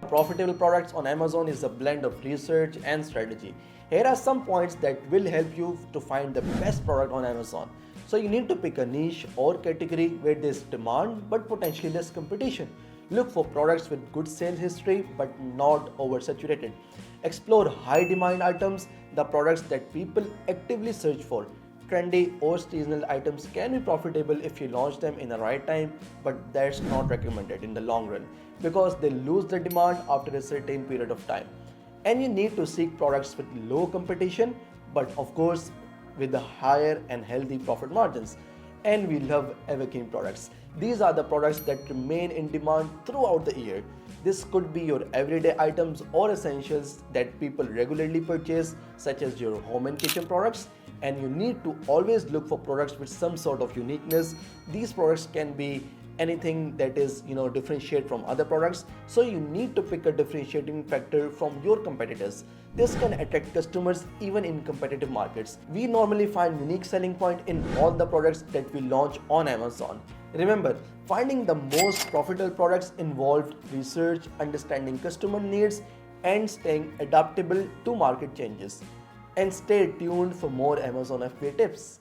Profitable products on Amazon is a blend of research and strategy. Here are some points that will help you to find the best product on Amazon. So you need to pick a niche or category where there's demand but potentially less competition. Look for products with good sales history but not oversaturated. Explore high demand items, the products that people actively search for. Trendy or seasonal items can be profitable if you launch them in the right time, but that's not recommended in the long run because they lose the demand after a certain period of time. And you need to seek products with low competition, but of course with the higher and healthy profit margins. And we love Evergreen products. These are the products that remain in demand throughout the year. This could be your everyday items or essentials that people regularly purchase, such as your home and kitchen products. And you need to always look for products with some sort of uniqueness. These products can be anything that is differentiate from other products, so you need to pick a differentiating factor from your competitors. This can attract customers even in competitive markets. We normally find unique selling point in all the products that we launch on Amazon. Remember, finding the most profitable products involved research, understanding customer needs, and staying adaptable to market changes. And stay tuned for more Amazon FBA tips.